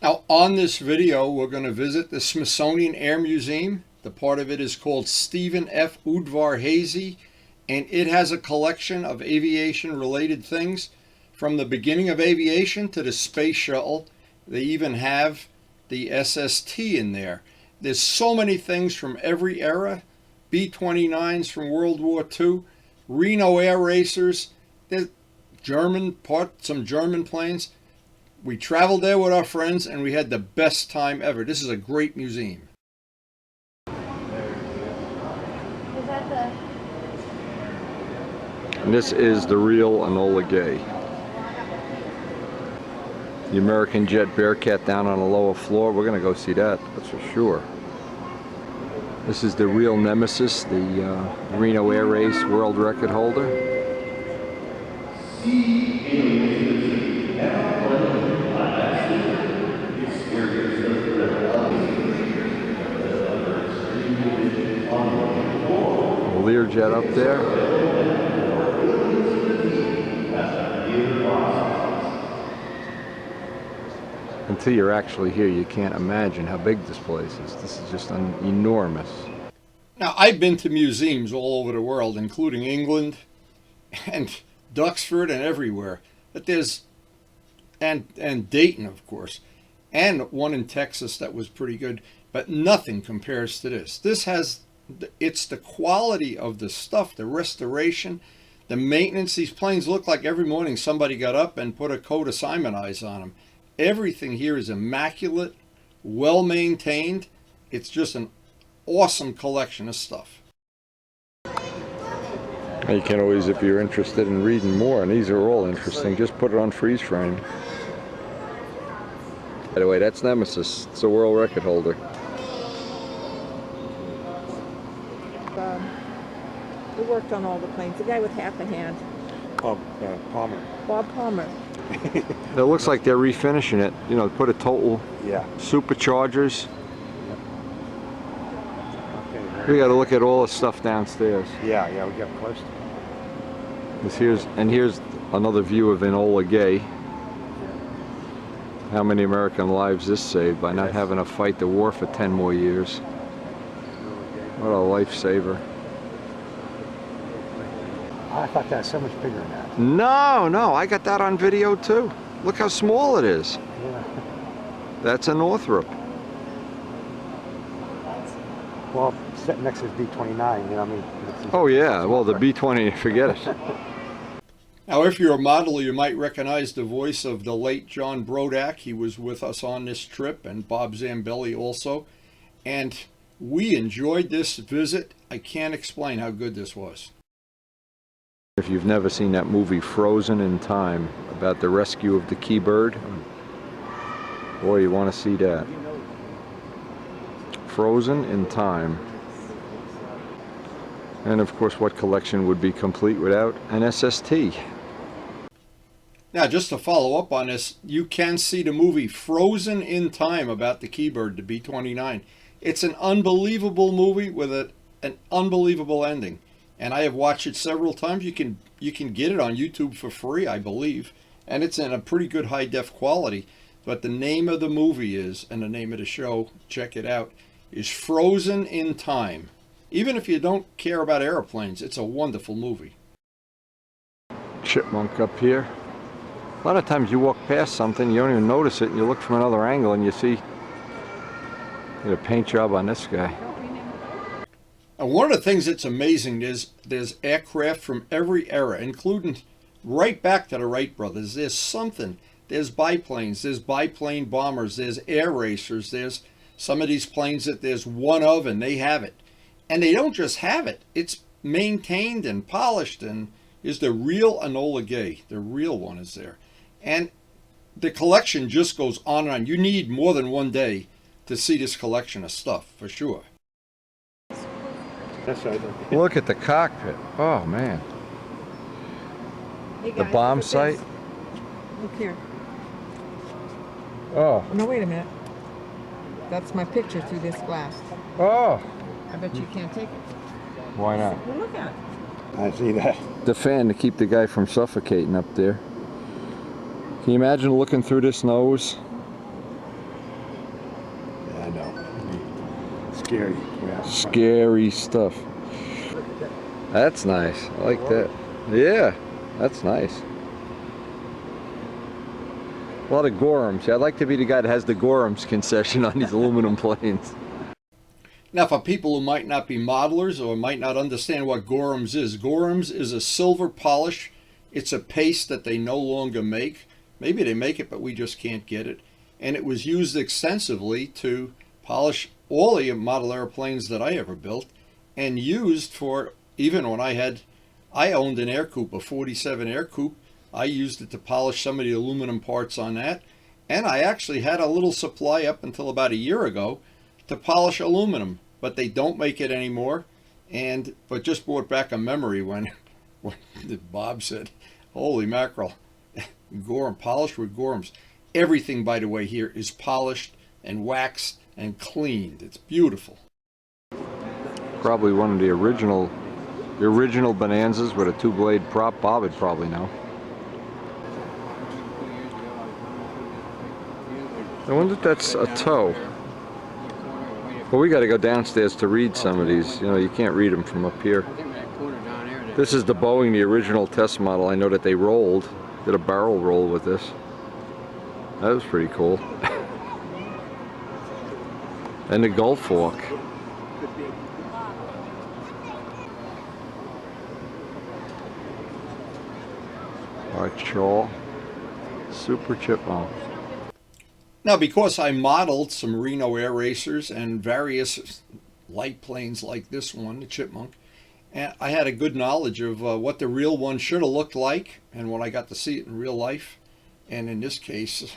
Now on this video we're going to visit the Smithsonian Air Museum. The part of it is called Stephen F.UDVAR-HAZY, and it has a collection of aviation related things from the beginning of aviation to the space shuttle. They even have the SST in there. There's so many things from every era. B-29s from World War II, Reno air racers, there's some German planes. We traveled there with our friends and we had the best time ever. This is a great museum. And this is the real Enola Gay. The American jet Bearcat down on the lower floor. We're going to go see that, that's for sure. This is the real Nemesis, the Reno Air Race world record holder. Learjet up there. Until you're actually here, you can't imagine how big this place is. This is just enormous. Now, I've been to museums all over the world, including England and Duxford and everywhere. But there's, and Dayton, of course, and one in Texas that was pretty good. But nothing compares to this. This has, it's the quality of the stuff, the restoration, the maintenance. These planes look like every morning somebody got up and put a coat of Simon Eyes on them. Everything here is immaculate, well maintained. It's just an awesome collection of stuff. You can always, if you're interested in reading more, and these are all interesting, just put it on freeze frame. By the way, that's Nemesis. It's a world record holder. He worked on all the planes. The guy with half a hand. Palmer. Bob Palmer. It looks like they're refinishing it. You know, put a total superchargers. Okay, we got to look at all the stuff downstairs. Yeah, we got close to it. Here's another view of Enola Gay. How many American lives this saved by not having to fight the war for 10 more years. What a lifesaver. I thought that was so much bigger than that. No, I got that on video too. Look how small it is. Yeah. That's a Northrop. Well, sitting next to the B-29, you know what I mean? Oh yeah, well the B-20, forget it. Now, if you're a modeler, you might recognize the voice of the late John Brodak. He was with us on this trip, and Bob Zambelli also. And we enjoyed this visit. I can't explain how good this was. If you've never seen that movie Frozen in Time about the rescue of the key bird, boy, you want to see that. Frozen in Time. And of course, what collection would be complete without an SST? Now, just to follow up on this, you can see the movie Frozen in Time about the key bird, the B-29. It's an unbelievable movie with an unbelievable ending. And I have watched it several times. You can get it on YouTube for free, I believe. And it's in a pretty good high-def quality. But the name of the movie is, and the name of the show, check it out, is Frozen in Time. Even if you don't care about airplanes, it's a wonderful movie. Chipmunk up here. A lot of times you walk past something, you don't even notice it, and you look from another angle and you see a paint job on this guy. And one of the things that's amazing is there's aircraft from every era, including right back to the Wright brothers. There's something. There's biplanes, there's biplane bombers, there's air racers, there's some of these planes that there's one of and they have it. And they don't just have it. It's maintained and polished and is the real Enola Gay. The real one is there. And the collection just goes on and on. You need more than one day to see this collection of stuff, for sure. That's right. Look at the cockpit. Oh, man. Hey The guys, bomb look at site. this. Look here. Oh. No, wait a minute. That's my picture through this glass. Oh. I bet you can't take it. Why not? Well, look at it. I see that. The fan to keep the guy from suffocating up there. Can you imagine looking through this nose? Scary. Yeah. Scary stuff. That's nice. I like that. Yeah, that's nice. A lot of Gorhams. Yeah, I'd like to be the guy that has the Gorhams concession on these aluminum planes. Now, for people who might not be modelers or might not understand what Gorhams is a silver polish. It's a paste that they no longer make. Maybe they make it, but we just can't get it. And it was used extensively to polish all the model airplanes that I ever built, and used for, even when I owned an air coupe, a 47 air coupe. I used it to polish some of the aluminum parts on that. And I actually had a little supply up until about a year ago to polish aluminum, but they don't make it anymore. But just brought back a memory when Bob said, holy mackerel, Gorham, polished with Gorhams. Everything, by the way, here is polished and waxed and cleaned. It's beautiful. Probably one of the original Bonanzas with a two-blade prop. Bob would probably know. I wonder if that's a toe. Well, we got to go downstairs to read some of these. You know, you can't read them from up here. This is the Boeing, the original test model. I know that they did a barrel roll with this. That was pretty cool. And the Gulf Hawk. Archall. Super Chipmunk. Now, because I modeled some Reno air racers and various light planes like this one, the Chipmunk, and I had a good knowledge of what the real one should have looked like, and when I got to see it in real life. And in this case,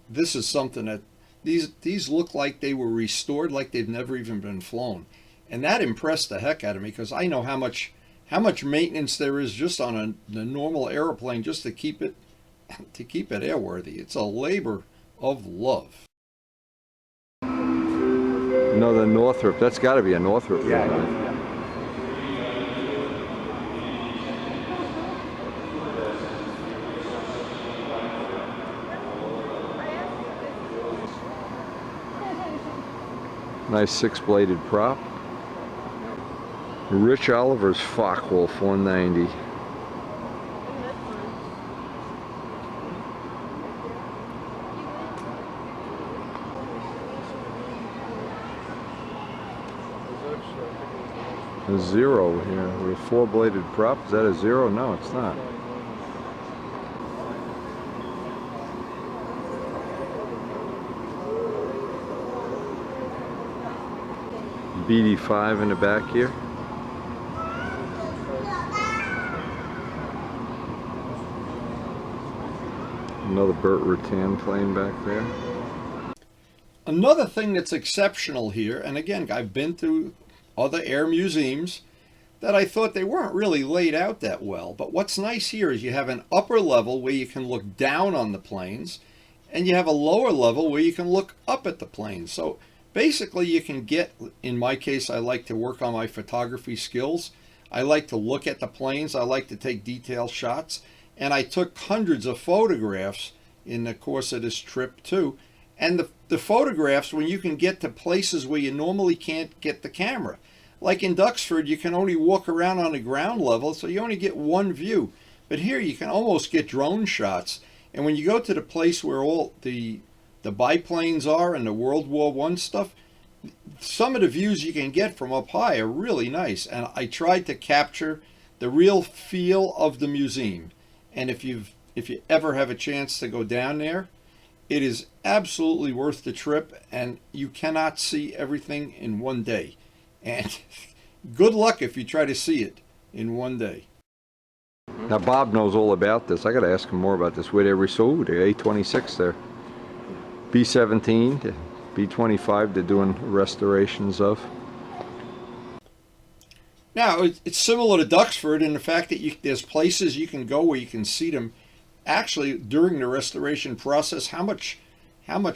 this is something that these look like they were restored, like they've never even been flown. And that impressed the heck out of me, because I know how much maintenance there is just on the normal airplane just to keep it airworthy. It's a labor of love. No, the Northrop. That's got to be a Northrop. Yeah. Nice six-bladed prop. Rich Oliver's Focke-Wulf 190. A Zero here with a four-bladed prop. Is that a Zero? No, it's not. BD5 in the back here. Another Burt Rutan plane back there. Another thing that's exceptional here, and again, I've been to other air museums that I thought they weren't really laid out that well. But what's nice here is you have an upper level where you can look down on the planes, and you have a lower level where you can look up at the planes. So basically you can get, in my case, I like to work on my photography skills. I like to look at the planes. I like to take detailed shots. And I took hundreds of photographs in the course of this trip too. And the photographs, when you can get to places where you normally can't get the camera. Like in Duxford, you can only walk around on the ground level, so you only get one view. But here you can almost get drone shots. And when you go to the place where all the biplanes are and the World War I stuff, some of the views you can get from up high are really nice. And I tried to capture the real feel of the museum. And if you ever have a chance to go down there, it is absolutely worth the trip, and you cannot see everything in one day. And good luck if you try to see it in one day. Now Bob knows all about this. I got to ask him more about this. Where they restored the A-26 there. B-17, B-25 they're doing restorations of. Now, it's similar to Duxford in the fact that there's places you can go where you can see them actually during the restoration process, how much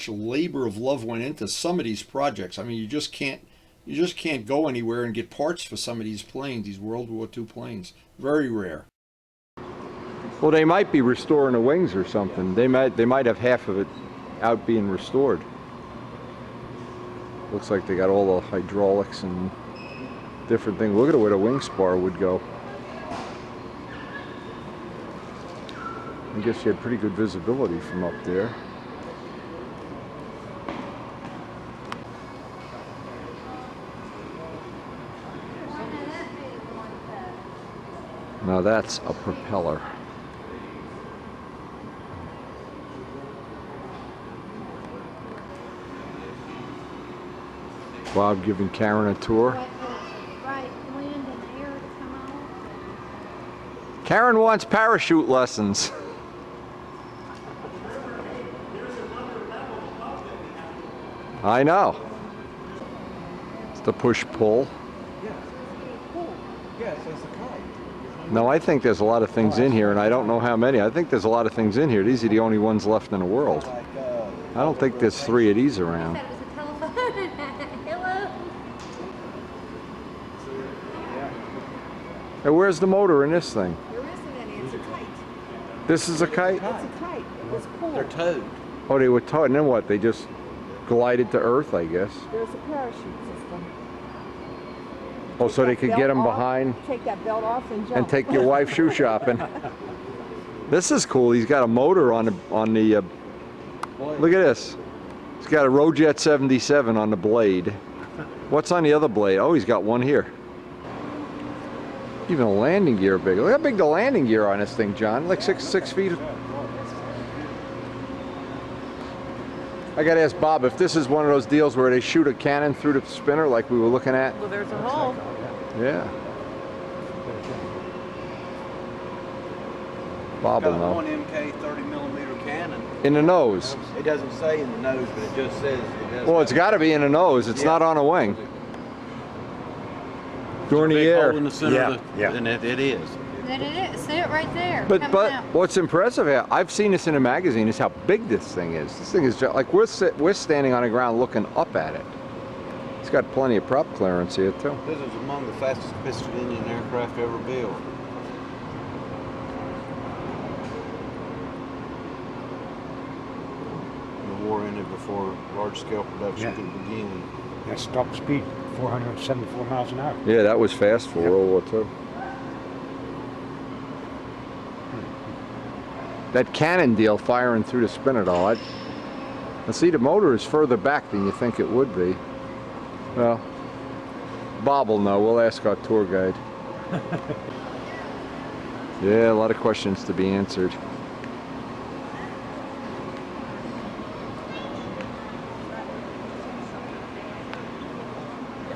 labor of love went into some of these projects. I mean, you just can't go anywhere and get parts for some of these planes, these World War II planes. Very rare. Well, they might be restoring the wings or something. They might have half of it out being restored. Looks like they got all the hydraulics and different things. Look at where the wing spar would go. I guess you had pretty good visibility from up there. Now that's a propeller. Bob giving Karen a tour. Right, wind and air to come on. Karen wants parachute lessons. I know. It's the push-pull. Yes, that's a kite. No, I think there's a lot of things in here, and I don't know how many. I think there's a lot of things in here. These are the only ones left in the world. I don't think there's 3 of these around. That was a telephone. Hello. Hey, where's the motor in this thing? There isn't any. It's a kite. This is a kite? It's a kite. It was pulled. They're towed. Oh, they were towed, and then what? They just glided to Earth, I guess. There's a parachute system. Oh, so they Take could that get them belt off, behind Take that belt off and jump. and take your wife shoe shopping. This is cool. He's got a motor on the. Look at this. He's got a Rojet 77 on the blade. What's on the other blade? Oh, he's got one here. Even the landing gear big. Look how big the landing gear on this thing, John. Like six feet. I gotta ask Bob if this is one of those deals where they shoot a cannon through the spinner like we were looking at. Well, there's a hole. Yeah. Bob will Got know. one MK 30mm cannon. In the nose. It doesn't say in the nose, but it just says it does. Well, it's got to be in the nose. It's not on a wing. During the Big air. hole in the center of the, and it is. That it is. See it right there. But coming out. what's impressive here, I've seen this in a magazine, is how big this thing is. This thing is just, like we're standing on the ground looking up at it. It's got plenty of prop clearance here too. This is among the fastest piston engine aircraft ever built. The war ended before large-scale production could begin. That's top speed, 474 miles an hour. Yeah, that was fast for World War II. That cannon deal firing through the spinner though, let's see, the motor is further back than you think it would be. Well, Bob will know. We'll ask our tour guide. Yeah, a lot of questions to be answered.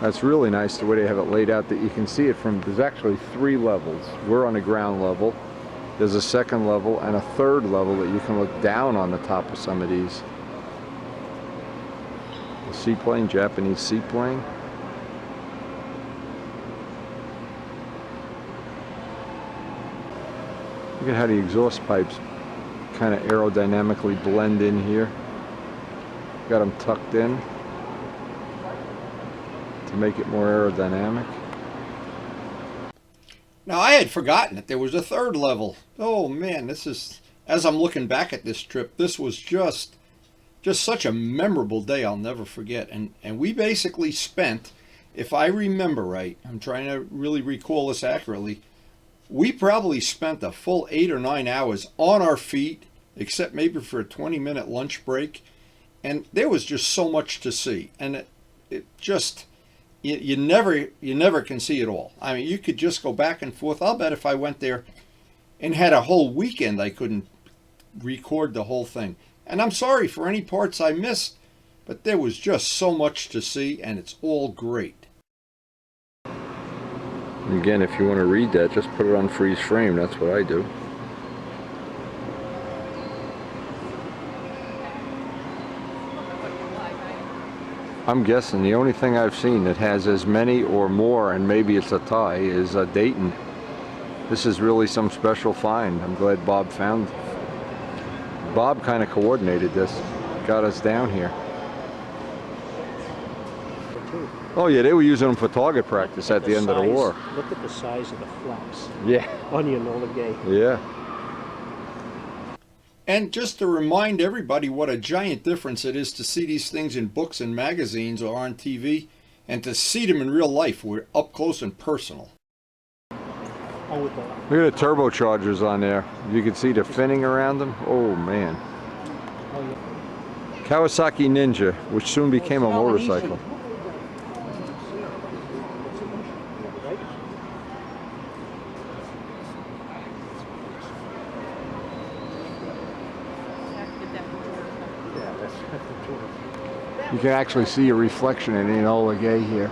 That's really nice the way they have it laid out, that you can see it from, there's actually 3 levels. We're on the ground level. There's a second level and a third level that you can look down on the top of some of these. The seaplane, Japanese seaplane. Look at how the exhaust pipes kind of aerodynamically blend in here. Got them tucked in to make it more aerodynamic. Now, I had forgotten that there was a third level. Oh man, this is, as I'm looking back at this trip, this was just such a memorable day I'll never forget. And we basically spent, if I remember right, I'm trying to really recall this accurately, we probably spent a full 8 or 9 hours on our feet, except maybe for a 20-minute lunch break. And there was just so much to see. And it just, you never can see it all. I mean, you could just go back and forth. I'll bet if I went there and had a whole weekend, I couldn't record the whole thing. And I'm sorry for any parts I missed, but there was just so much to see, and it's all great. Again, if you want to read that, just put it on freeze frame. That's what I do. I'm guessing the only thing I've seen that has as many or more, and maybe it's a tie, is Dayton. This is really some special find. I'm glad Bob found. Bob kind of coordinated this, got us down here. Oh yeah, they were using them for target practice at the end of the war. Look at the size of the flaps Yeah. on the Enola Gay. Yeah. And just to remind everybody what a giant difference it is to see these things in books and magazines or on TV, and to see them in real life, we're up close and personal. Look at the turbochargers on there. You can see the finning around them. Oh man. Kawasaki Ninja, which soon became a motorcycle. You can actually see a reflection in Enola Gay here.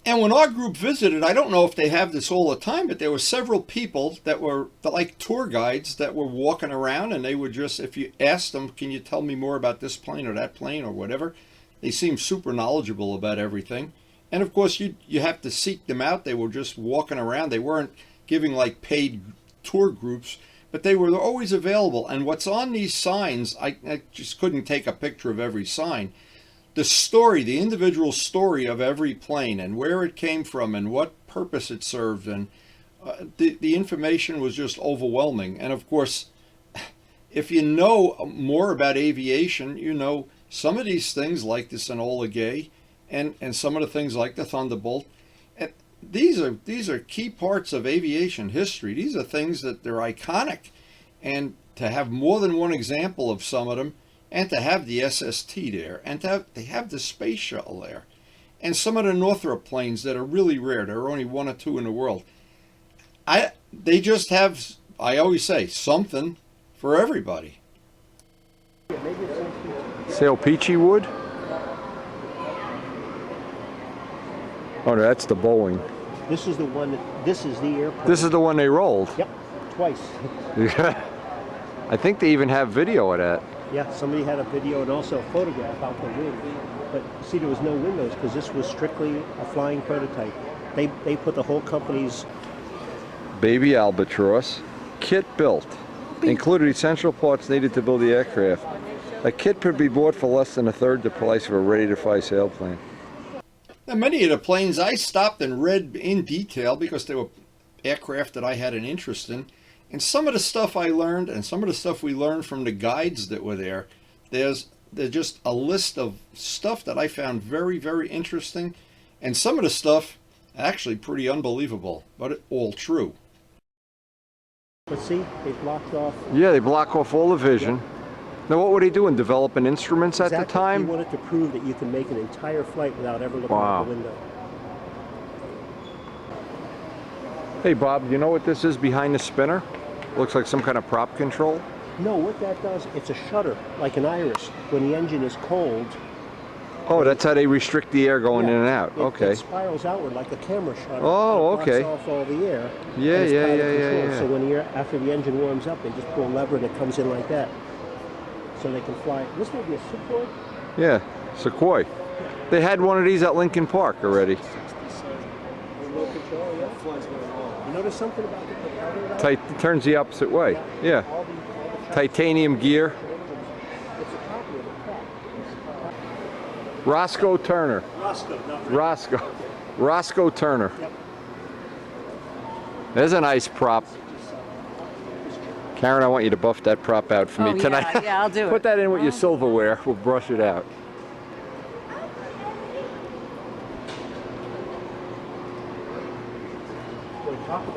And when our group visited, I don't know if they have this all the time, but there were several people that were like tour guides that were walking around, and they would just, if you asked them, can you tell me more about this plane or that plane or whatever, they seemed super knowledgeable about everything. And of course, you have to seek them out. They were just walking around. They weren't giving like paid tour groups, but they were always available. And what's on these signs, I just couldn't take a picture of every sign. The story, the individual story of every plane and where it came from and what purpose it served, and the information was just overwhelming. And of course, if you know more about aviation, you know some of these things like this Enola Gay and some of the things like the Thunderbolt. And these are key parts of aviation history. These are things that they're iconic, and to have more than one example of some of them, and to have the SST there, and they have the space shuttle there, and some of the Northrop planes that are really rare. There are only one or two in the world. They just have, I always say, something for everybody. Sail peachy wood? Oh, no, that's the Boeing. This is the one, this is the airplane. This is the one they rolled. Yep, twice. Yeah. I think they even have video of that. Yeah, somebody had a video and also a photograph out the wing. But see, there was no windows because this was strictly a flying prototype. They put the whole company's Baby Albatross, kit built, included essential parts needed to build the aircraft. A kit could be bought for less than a third the price of a ready-to-fly sailplane. Now, many of the planes I stopped and read in detail because they were aircraft that I had an interest in. And some of the stuff I learned, and some of the stuff we learned from the guides that were there, there's just a list of stuff that I found very, very interesting. And some of the stuff actually pretty unbelievable, but all true. But see, they blocked off. Yeah, they block off all the vision. Yep. Now what were they doing? Developing instruments at the time? He wanted to prove that you can make an entire flight without ever looking out the window. Hey Bob, you know what this is behind the spinner? Looks like some kind of prop control. No, what that does, it's a shutter, like an iris. When the engine is cold. Oh, that's how they restrict the air going in and out. It spirals outward like a camera shutter. Oh, okay. Blocks off all the air. Yeah. So when after the engine warms up, they just pull a lever and it comes in like that. So they can fly. This may be a Sukhoi. Yeah, Sukhoi. They had one of these at Lincoln Park already. Remote control, yeah. You notice something about the propeller? It turns the opposite way. Yeah. All the Titanium gear. It's a copy of the prop. Roscoe Turner. Roscoe Turner. Yep. There's a nice prop. Karen, I want you to buff that prop out for me tonight. Yeah, I'll do it. Put that in with your silverware. We'll brush it out.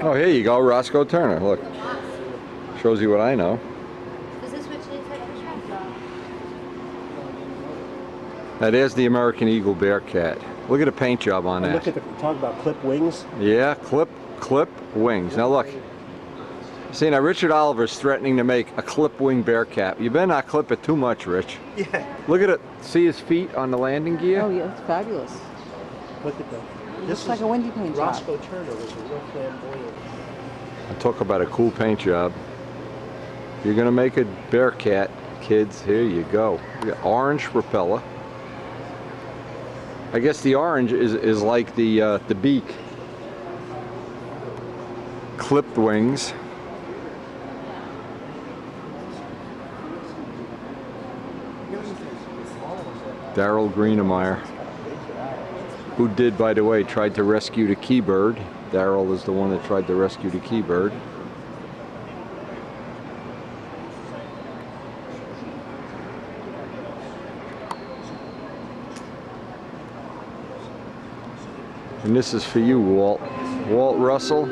Oh, here you go, Roscoe Turner. Look. Shows you what I know. Is this what you take the track of? That is the American Eagle Bearcat. Look at the paint job on that. Look at talk about clip wings. Yeah, clip wings. Now look. See, now Richard Oliver's threatening to make a clip wing Bearcat. You better not clip it too much, Rich. Yeah. Look at it. See his feet on the landing gear? Oh yeah, it's fabulous. Look at that. Looks like a windy paint job. Roscoe Turner was a real flamboyant. Talk about a cool paint job. You're gonna make a Bearcat, kids. Here you go. You got orange propeller. I guess the orange is like the beak. Clipped wings. Darrell Greenemeyer, who did, by the way, tried to rescue the Keybird. Darrell is the one that tried to rescue the Keybird. And this is for you, Walt. Walt Russell,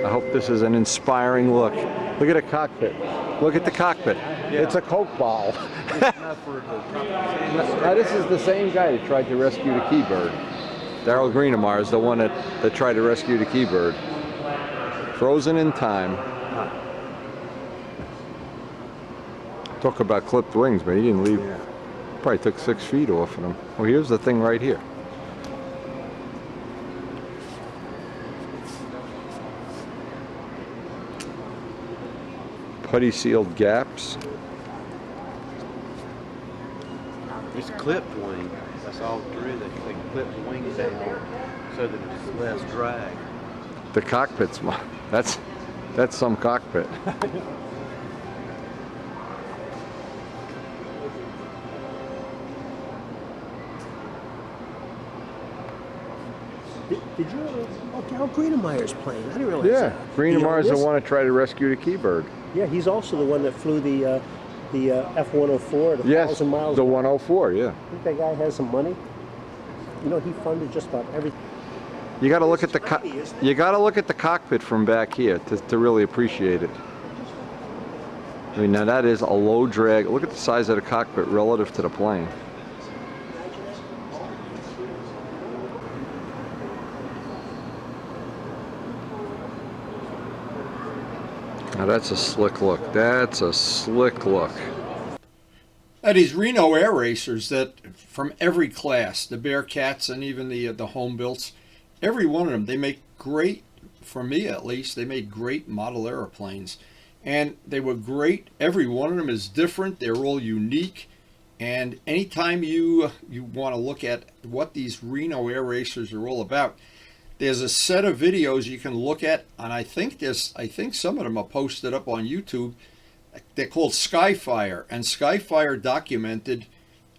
I hope this is an inspiring look. Look at the cockpit. Look at the cockpit. Yeah. It's a Coke ball. Now this is the same guy that tried to rescue the Keybird. Daryl Greenemar is the one that tried to rescue the Keybird. Frozen in time. Talk about clipped wings, but he didn't leave. Probably took 6 feet off of them. Well, here's the thing right here. Putty sealed gaps. It's clipped wing. That's all there is. They clip the wings down so that it's less drag. The cockpit's that's some cockpit. Did you ever? Oh, Daryl Greenemeier's plane. I didn't realize Yeah, that. Greenemar's the oldest? one that tried to rescue the Keybird. Yeah, he's also the one that flew the F-104 at 1,000 Yes, miles. the 104, yeah. I think that guy has some money. You know, he funded just about everything. You got to look at the cockpit from back here to really appreciate it. I mean, now that is a low drag. Look at the size of the cockpit relative to the plane. Now that's a slick look. That's a slick look. Now, these Reno air racers that from every class, the Bearcats and even the home builts, every one of them, they make great, for me at least, they made great model airplanes. And they were great. Every one of them is different. They're all unique. And anytime you want to look at what these Reno air racers are all about, there's a set of videos you can look at, and I think some of them are posted up on YouTube. They're called Skyfire, and Skyfire documented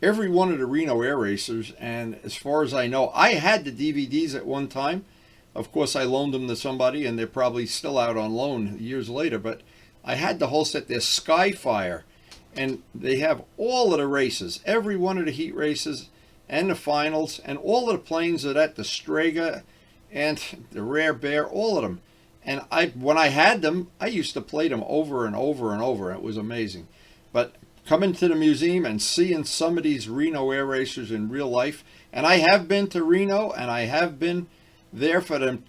every one of the Reno air racers. And as far as I know, I had the DVDs at one time. Of course, I loaned them to somebody, and they're probably still out on loan years later. But I had the whole set. They're Skyfire, and they have all of the races, every one of the heat races and the finals, and all of the planes are at the Strega and the Rare Bear, all of them. And when I had them, I used to play them over and over and over. It was amazing. But coming to the museum and seeing some of these Reno air racers in real life, and I have been to Reno, and I have been there for the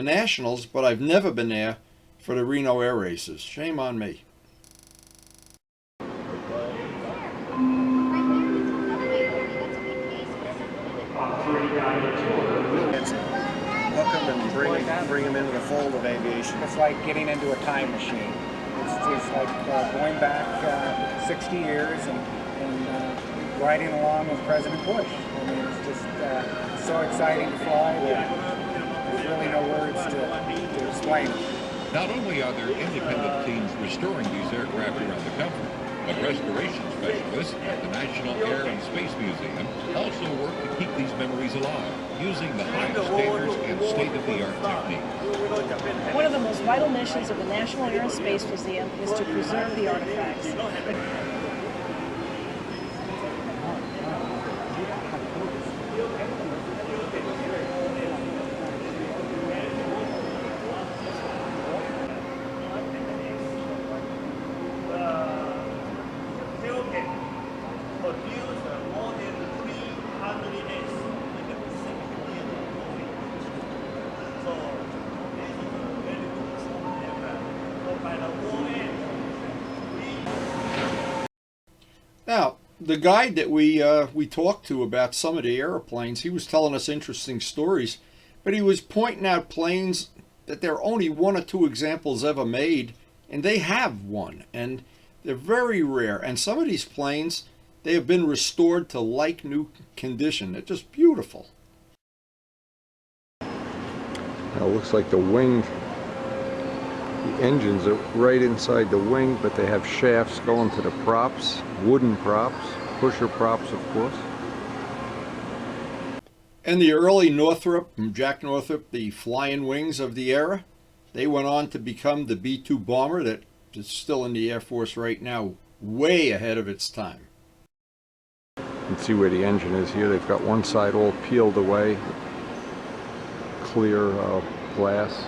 Nationals, but I've never been there for the Reno air races. Shame on me. Hook them and bring them into the fold of aviation. It's like getting into a time machine. It's like going back 60 years and riding along with President Bush. I mean, it's just so exciting to fly that there's really no words to explain it. Not only are there independent teams restoring these aircraft around the country, but restoration specialists at the National Air and Space Museum also work to keep these memories alive, using the highest standards and state-of-the-art technique. One of the most vital missions of the National Air and Space Museum is to preserve the artifacts. Now, the guide that we talked to about some of the airplanes, he was telling us interesting stories, but he was pointing out planes that there are only 1 or 2 examples ever made, and they have one, and they're very rare. And some of these planes, they have been restored to like new condition. They're just beautiful. Now it looks like the wing, the engines are right inside the wing, but they have shafts going to the props, wooden props, pusher props, of course. And the early Northrop, Jack Northrop, the flying wings of the era, they went on to become the B-2 bomber that is still in the Air Force right now, way ahead of its time. You can see where the engine is here. They've got one side all peeled away. clear glass.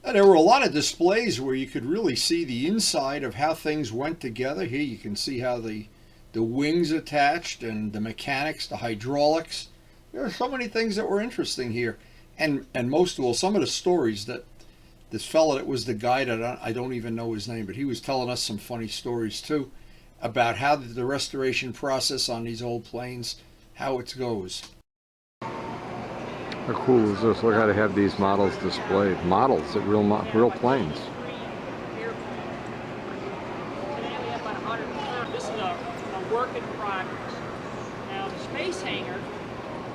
And there were a lot of displays where you could really see the inside of how things went together. Here you can see how the wings attached and the mechanics, the hydraulics. There are so many things that were interesting here. And most of all, some of the stories that this fellow that was the guide, I don't even know his name, but he was telling us some funny stories too about how the restoration process on these old planes, how it goes. How cool is this? Look how they have these models displayed. Models of real planes. This is a work in progress. Now the space hangar,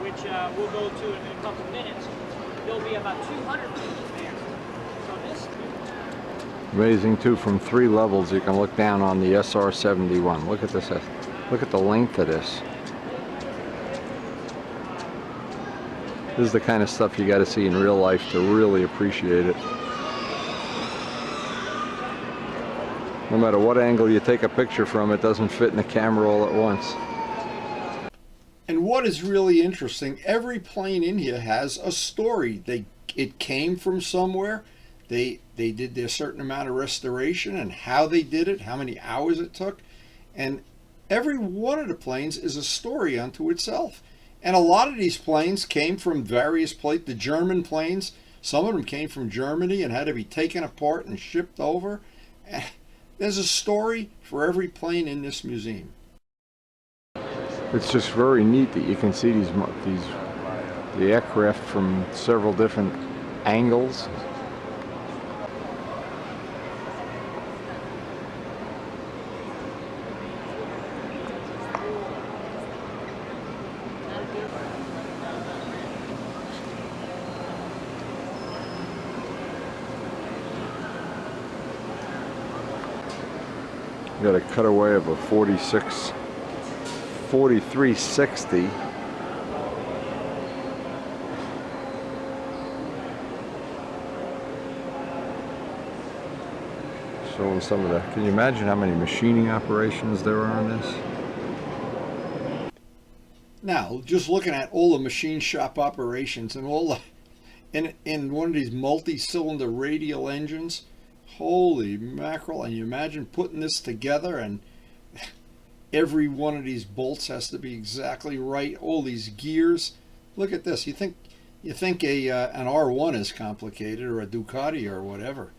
which we'll go to in a couple minutes, there'll be about 200 people there. So this. Amazing too, from 3 levels you can look down on the SR-71. Look at this. Look at the length of this. This is the kind of stuff you got to see in real life to really appreciate it. No matter what angle you take a picture from, it doesn't fit in the camera all at once. And what is really interesting, every plane in here has a story. It came from somewhere. They did their certain amount of restoration and how they did it, how many hours it took. And every one of the planes is a story unto itself. And a lot of these planes came from various places. The German planes, some of them came from Germany and had to be taken apart and shipped over. There's a story for every plane in this museum. It's just very neat that you can see the aircraft from several different angles. Got a cutaway of a 4360. Showing some of the, can you imagine how many machining operations there are on this? Now, just looking at all the machine shop operations and all the, in one of these multi-cylinder radial engines, holy mackerel. And you imagine putting this together, and every one of these bolts has to be exactly right. All these gears. Look at this. You think an R1 is complicated, or a Ducati or whatever.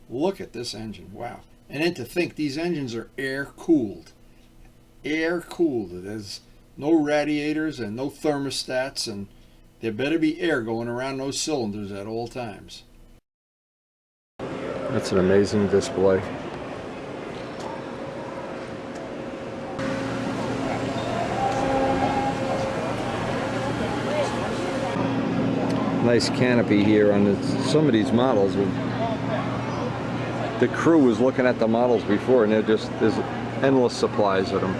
Look at this engine. Wow. And then to think these engines are air cooled. Air cooled. There's no radiators and no thermostats, and there better be air going around those cylinders at all times. That's an amazing display. Nice canopy here on some of these models. The crew was looking at the models before, and there's endless supplies of them.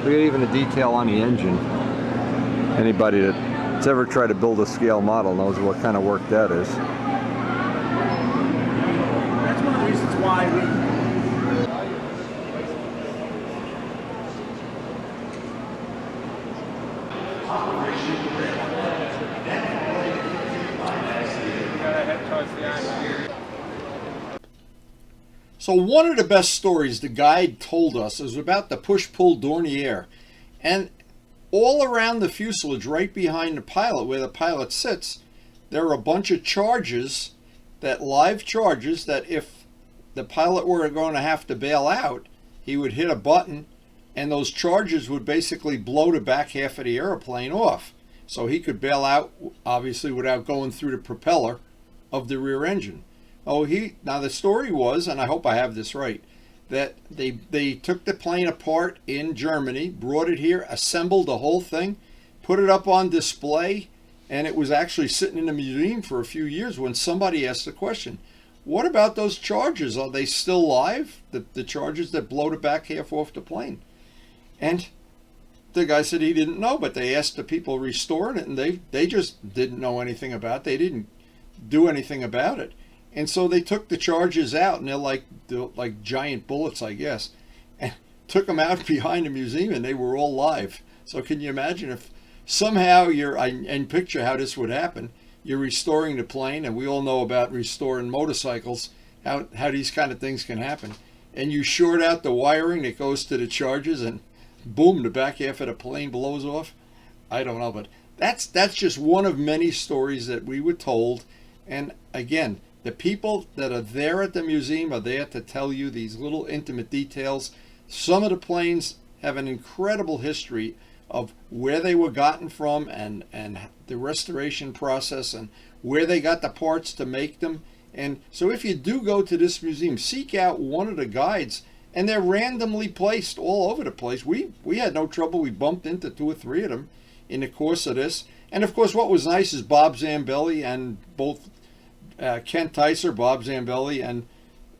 Look at even the detail on the engine. Anybody that's ever tried to build a scale model knows what kind of work that is. That's one of the reasons why we So one of the best stories the guide told us is about the push-pull Dornier. And all around the fuselage, right behind the pilot, where the pilot sits, there are a bunch of charges, live charges, that if the pilot were going to have to bail out, he would hit a button, and those charges would basically blow the back half of the airplane off. So he could bail out, obviously, without going through the propeller of the rear engine. Now the story was, and I hope I have this right, that they took the plane apart in Germany, brought it here, assembled the whole thing, put it up on display, and it was actually sitting in the museum for a few years when somebody asked the question, what about those charges? Are they still live? The charges that blow the back half off the plane? And the guy said he didn't know, but they asked the people restoring it, and they just didn't know anything about it. They didn't do anything about it. And so they took the charges out, and they're like giant bullets, I guess, and took them out behind the museum, and they were all live. So can you imagine if somehow and picture how this would happen? you're restoring the plane, and we all know about restoring motorcycles, how these kind of things can happen. And you short out the wiring that goes to the charges, and boom, the back half of the plane blows off. I don't know, but that's just one of many stories that we were told. And again, the people that are there at the museum are there to tell you these little intimate details. Some of the planes have an incredible history of where they were gotten from, and the restoration process, and where they got the parts to make them. And so if you do go to this museum, seek out one of the guides, and they're randomly placed all over the place. We had no trouble. We bumped into 2 or 3 of them in the course of this. And of course, what was nice is Bob Zambelli and both Ken Tyser, Bob Zambelli, and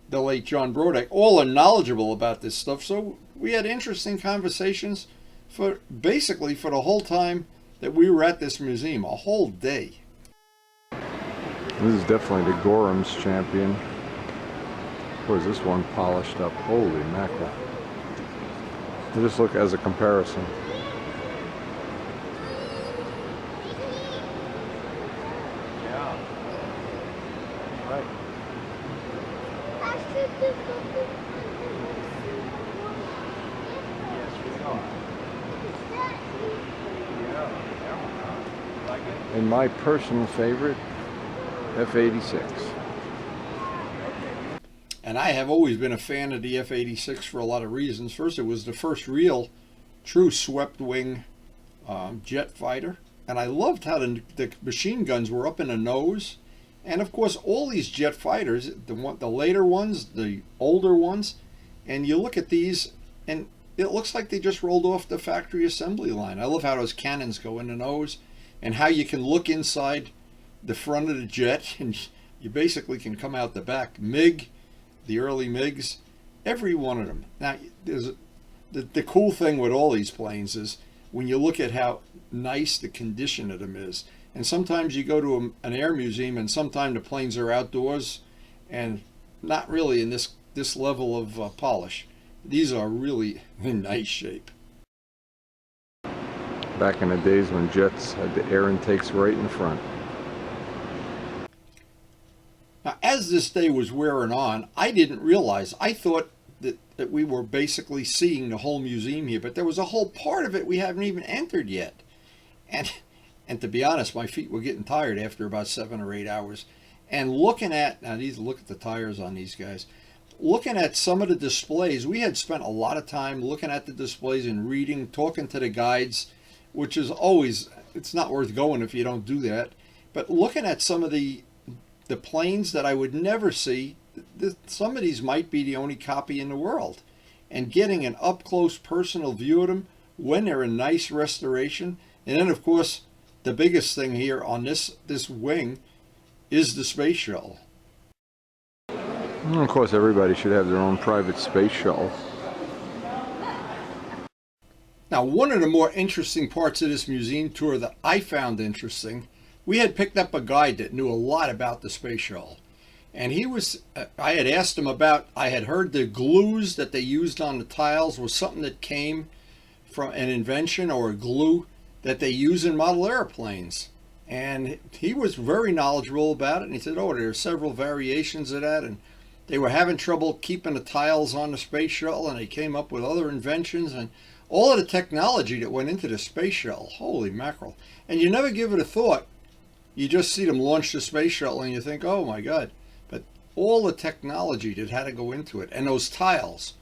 the late John Brodeck all are knowledgeable about this stuff. So we had interesting conversations for basically for the whole time that we were at this museum, a whole day. This is definitely the Gorham's champion. Or is this one polished up? Holy mackerel. Just look as a comparison. Yeah. Right. Yes, we are. Yeah. Like it? And my personal favorite, F-86. And I have always been a fan of the F-86 for a lot of reasons. First, it was the first real, true swept-wing jet fighter. And I loved how the machine guns were up in the nose. And of course, all these jet fighters, the later ones, the older ones, and you look at these, and it looks like they just rolled off the factory assembly line. I love how those cannons go in the nose, and how you can look inside the front of the jet, and you basically can come out the back. MiG, the early MiGs, every one of them. Now, there's the cool thing with all these planes is when you look at how nice the condition of them is. And sometimes you go to an air museum, and sometimes the planes are outdoors and not really in this level of polish. These are really in nice shape. Back in the days when jets had the air intakes right in front. Now, as this day was wearing on, I didn't realize. I thought that we were basically seeing the whole museum here, but there was a whole part of it we haven't even entered yet. And to be honest, my feet were getting tired after about 7 or 8 hours. And looking at, now look at the tires on these guys. Looking at some of the displays, we had spent a lot of time looking at the displays and reading, talking to the guides, which is always, it's not worth going if you don't do that. But looking at some of the planes that I would never see, some of these might be the only copy in the world. And getting an up-close personal view of them when they're in nice restoration. And then, of course, the biggest thing here on this wing is the space shuttle. And of course, everybody should have their own private space shuttle. Now, one of the more interesting parts of this museum tour that I found interesting, we had picked up a guide that knew a lot about the space shuttle. And I had asked him about, I had heard the glues that they used on the tiles was something that came from an invention or a glue that they use in model airplanes. And he was very knowledgeable about it. And he said, oh, there are several variations of that. And they were having trouble keeping the tiles on the space shuttle. And they came up with other inventions. And all of the technology that went into the space shuttle, holy mackerel. And you never give it a thought. You just see them launch the space shuttle and you think, oh my God. But all the technology that had to go into it. And those tiles,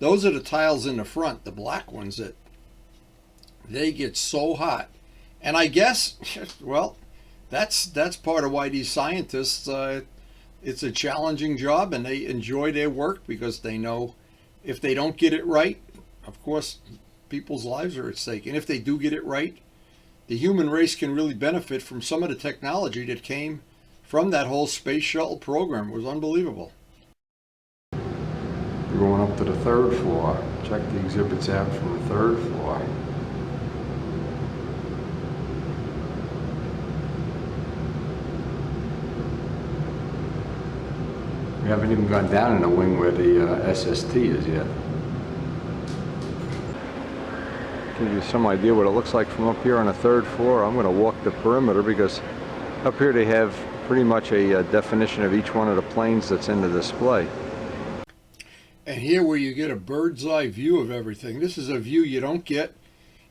those are the tiles in the front, the black ones that they get so hot. And I guess, well, that's part of why these scientists, it's a challenging job, and they enjoy their work because they know if they don't get it right, of course, people's lives are at stake. And if they do get it right, the human race can really benefit from some of the technology that came from that whole space shuttle program. It was unbelievable. We're going up to the 3rd floor. Check the exhibits out from the 3rd floor. We haven't even gone down in the wing where the SST is yet. Give you some idea what it looks like from up here on the 3rd floor. I'm going to walk the perimeter because Up here they have pretty much a definition of each one of the planes that's in the display. And here where you get a bird's eye view of everything. This is a view you don't get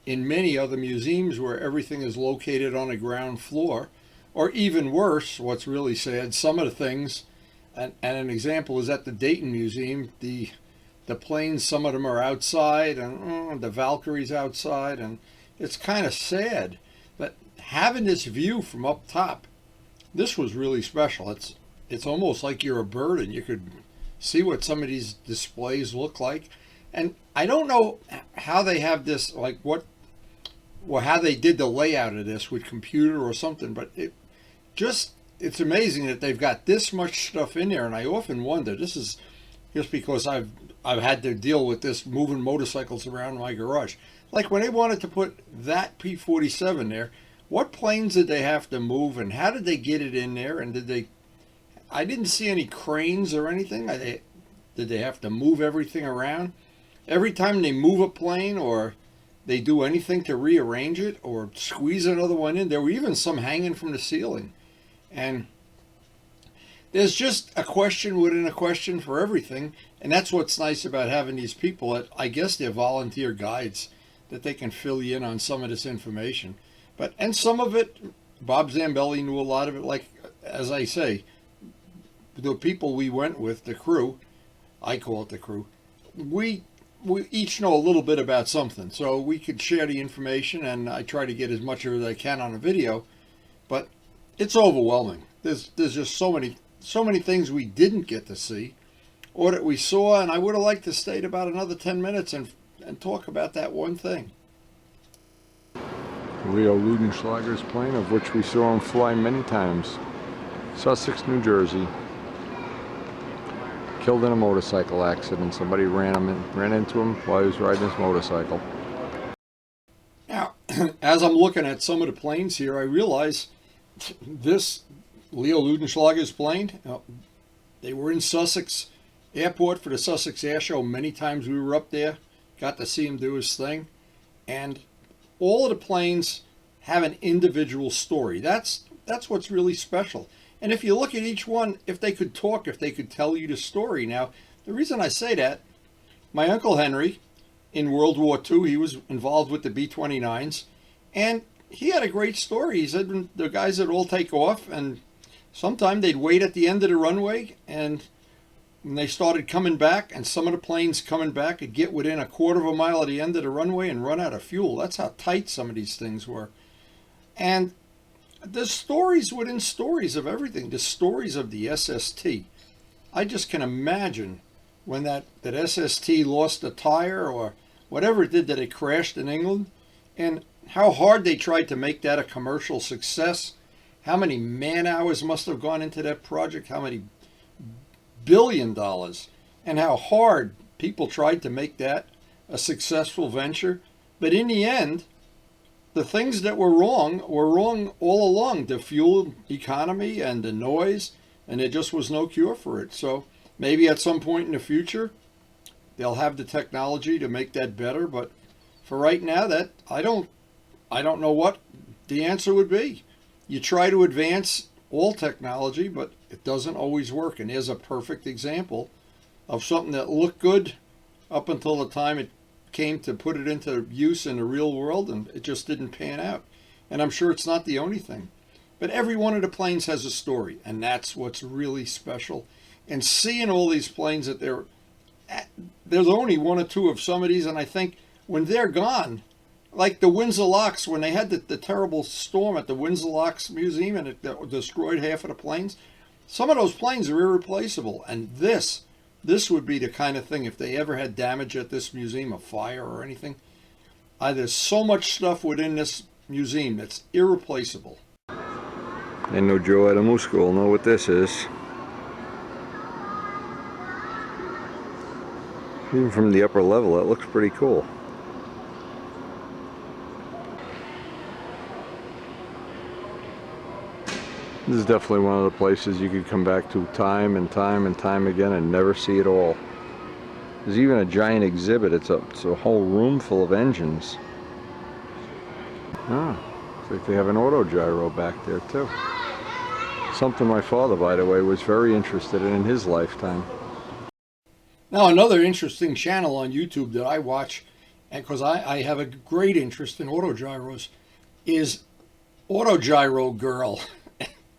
in many other museums where everything is located on a ground floor. Or even worse, what's really sad, some of the things, and an example is at the Dayton Museum, the planes, some of them are outside, and the Valkyrie's outside, and it's kind of sad. But having this view from up top, this was really special. It's almost like you're a bird and you could see what some of these displays look like. And I don't know how they have this, like how they did the layout of this with computer or something, but it's amazing that they've got this much stuff in there. And I often wonder, this is just because I've had to deal with this moving motorcycles around my garage. Like when they wanted to put that P-47 there, what planes did they have to move and how did they get it in there? And I didn't see any cranes or anything. Did they have to move everything around? Every time they move a plane or they do anything to rearrange it or squeeze another one in, there were even some hanging from the ceiling. And there's just a question within a question for everything. And that's what's nice about having these people that I guess they're volunteer guides, that they can fill you in on some of this information. And some of it, Bob Zambelli knew a lot of it. Like, as I say, the people we went with, the crew, I call it the crew, we each know a little bit about something. So we could share the information, and I try to get as much of it as I can on a video. But it's overwhelming. There's just so many things we didn't get to see or that we saw, and I would have liked to stay about another 10 minutes and talk about that one thing. Leo Ludenschlager's plane, of which we saw him fly many times. Sussex, New Jersey. Killed in a motorcycle accident. Somebody ran into him while he was riding his motorcycle. Now, as I'm looking at some of the planes here, I realize this Leo Ludenschlager's plane, they were in Sussex Airport for the Sussex Air Show. Many times we were up there, got to see him do his thing. And all of the planes have an individual story. That's what's really special. And if you look at each one, if they could talk, if they could tell you the story. Now, the reason I say that, my Uncle Henry, in World War II, he was involved with the B-29s, and he had a great story. He said the guys would all take off, and sometime they'd wait at the end of the runway, and when they started coming back, and some of the planes coming back could get within a quarter of a mile of the end of the runway and run out of fuel. That's how tight some of these things were. And there's stories within stories of everything. The stories of the SST. I just can imagine when that SST lost a tire or whatever it did, that it crashed in England, and how hard they tried to make that a commercial success. How many man hours must have gone into that project? How many $1 billion? And how hard people tried to make that a successful venture. But in the end, the things that were wrong all along. The fuel economy and the noise, and there just was no cure for it. So maybe at some point in the future, they'll have the technology to make that better. But for right now, that I don't know what the answer would be. You try to advance all technology, but it doesn't always work. And there's a perfect example of something that looked good up until the time it came to put it into use in the real world, and it just didn't pan out. And I'm sure it's not the only thing. But every one of the planes has a story, and that's what's really special. And seeing all these planes, that there's only one or two of some of these, and I think when they're gone, like the Windsor Locks, when they had the terrible storm at the Windsor Locks Museum and it destroyed half of the planes, some of those planes are irreplaceable. And this would be the kind of thing, if they ever had damage at this museum, a fire or anything, there's so much stuff within this museum that's irreplaceable. And no Joe Adamusco will know what this is. Even from the upper level, it looks pretty cool. This is definitely one of the places you could come back to time and time and time again and never see it all. There's even a giant exhibit. It's a whole room full of engines. Looks like they have an auto gyro back there too. Something my father, by the way, was very interested in his lifetime. Now, another interesting channel on YouTube that I watch, and because I have a great interest in autogyros, is Autogyro Girl.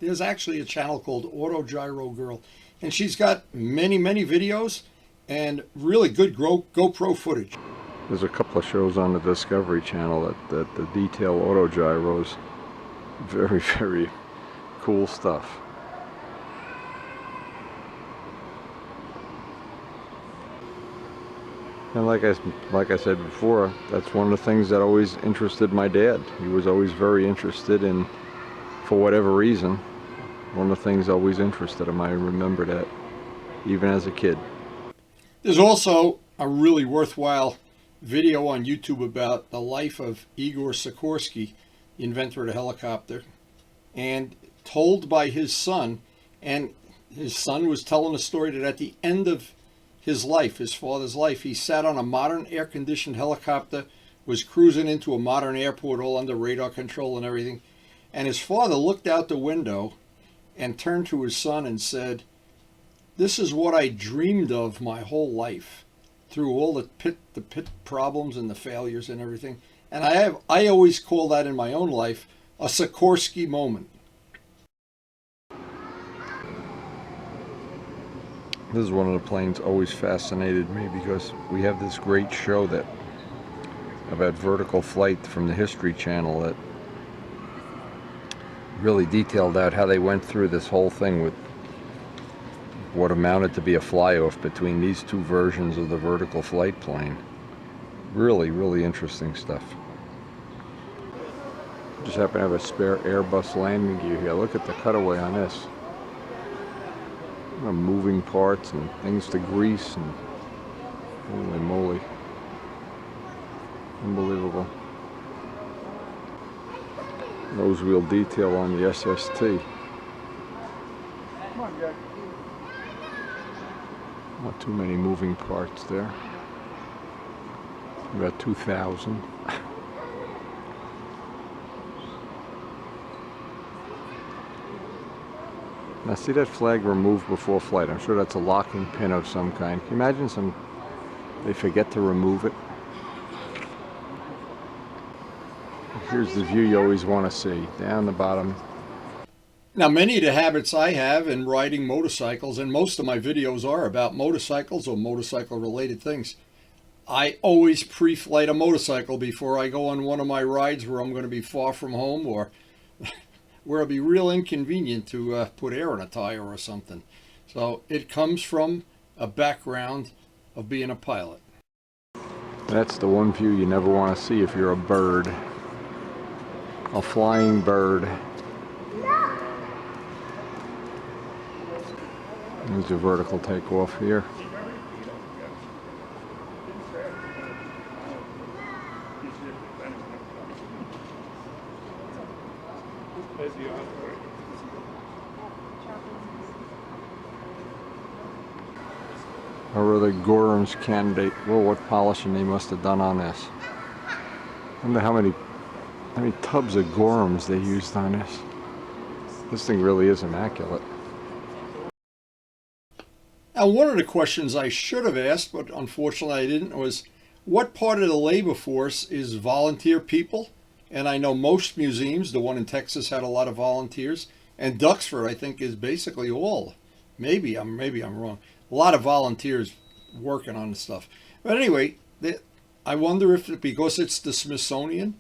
There's actually a channel called Autogyro Girl, and she's got many videos and really good GoPro footage. There's a couple of shows on the Discovery Channel that detail autogyros. Very cool stuff. And like I said before, that's one of the things that always interested my dad. He was always very interested in, for whatever reason, one of the things always interested him. I remember that, even as a kid. There's also a really worthwhile video on YouTube about the life of Igor Sikorsky, the inventor of the helicopter, and told by his son. And his son was telling a story that at the end of his life, his father's life, he sat on a modern air-conditioned helicopter, was cruising into a modern airport all under radar control and everything. And his father looked out the window and turned to his son and said, "This is what I dreamed of my whole life, through all the pit problems and the failures and everything." And I always call that in my own life a Sikorsky moment. This is one of the planes always fascinated me, because we have this great show about vertical flight from the History Channel that really detailed out how they went through this whole thing with what amounted to be a fly-off between these two versions of the vertical flight plane. Really interesting stuff. Just happen to have a spare Airbus landing gear here. Look at the cutaway on this. Moving parts and things to grease, and holy moly, unbelievable. Nose wheel detail on the SST. Come on, Jack. Not too many moving parts there. About 2,000. Now see that flag removed before flight? I'm sure that's a locking pin of some kind. Can you imagine they forget to remove it? Here's the view you always want to see, down the bottom. Now, many of the habits I have in riding motorcycles, and most of my videos are about motorcycles or motorcycle-related things, I always pre-flight a motorcycle before I go on one of my rides where I'm going to be far from home, or where it'll be real inconvenient to put air in a tire or something. So it comes from a background of being a pilot. That's the one view you never want to see if you're a bird. A flying bird. There's a vertical takeoff here. Or the Gorham's candidate. Well, what polishing they must have done on this. I wonder how many tubs of Gorham's they used on this. This thing really is immaculate. Now, one of the questions I should have asked, but unfortunately I didn't, was what part of the labor force is volunteer people? And I know most museums, the one in Texas had a lot of volunteers, and Duxford I think is basically all. Maybe I'm wrong. A lot of volunteers working on the stuff. But anyway, I wonder if because it's the Smithsonian,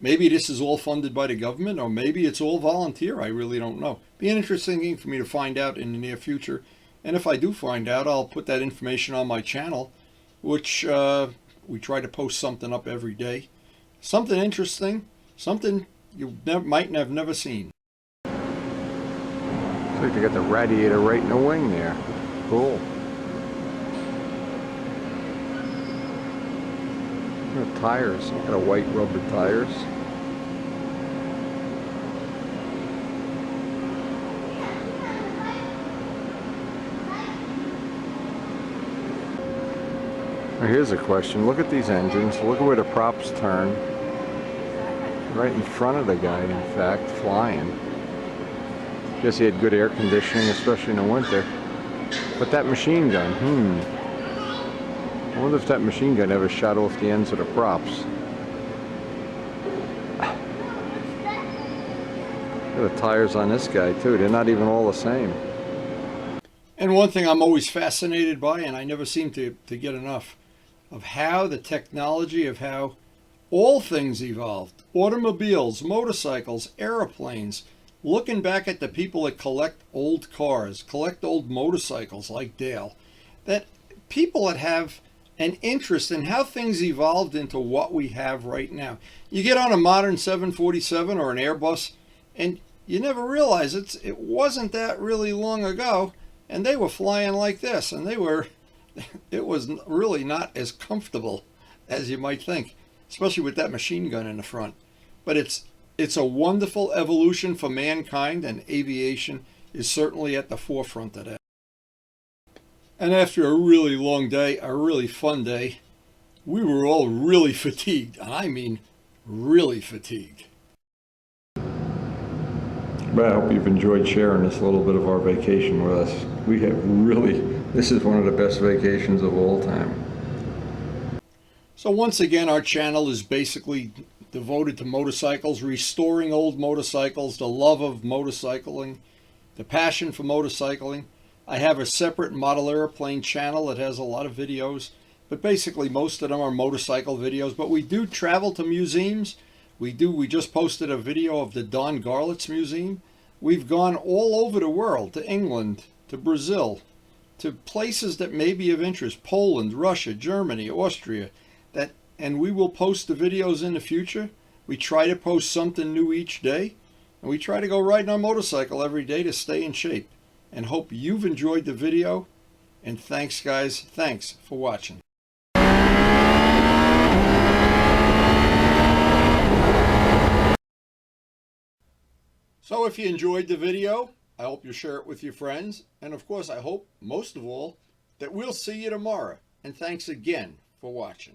maybe this is all funded by the government, or maybe it's all volunteer. I really don't know. Be an interesting thing for me to find out in the near future. And if I do find out, I'll put that information on my channel, which we try to post something up every day. Something interesting, something you might have never seen. Looks like they got the radiator right in the wing there. Cool. Look at the tires. Got a white rubber tires. Now here's a question. Look at these engines. Look at where the props turn. Right in front of the guy, in fact, flying. Guess he had good air conditioning, especially in the winter. But that machine gun, I wonder if that machine gun ever shot off the ends of the props. Look at the tires on this guy too, they're not even all the same. And one thing I'm always fascinated by, and I never seem to get enough, of how the technology of how all things evolved. Automobiles, motorcycles, airplanes. Looking back at the people that collect old cars, collect old motorcycles like Dale, that people that have an interest in how things evolved into what we have right now. You get on a modern 747 or an Airbus, and you never realize it wasn't that really long ago, and they were flying like this, and it was really not as comfortable as you might think, especially with that machine gun in the front. But it's a wonderful evolution for mankind, and aviation is certainly at the forefront of that. And after a really long day, a really fun day, we were all really fatigued. I mean, really fatigued. But I hope you've enjoyed sharing this little bit of our vacation with us. We have really, this is one of the best vacations of all time. So once again, our channel is basically devoted to motorcycles, restoring old motorcycles, the love of motorcycling, the passion for motorcycling. I have a separate model airplane channel that has a lot of videos, but basically most of them are motorcycle videos. But we do travel to museums. We just posted a video of the Don Garlitz Museum. We've gone all over the world, to England, to Brazil, to places that may be of interest, Poland, Russia, Germany, Austria, and we will post the videos in the future. We try to post something new each day, and we try to go riding our motorcycle every day to stay in shape. And hope you've enjoyed the video, and thanks guys, thanks for watching. So if you enjoyed the video, I hope you share it with your friends. And of course, I hope, most of all, that we'll see you tomorrow. And thanks again for watching.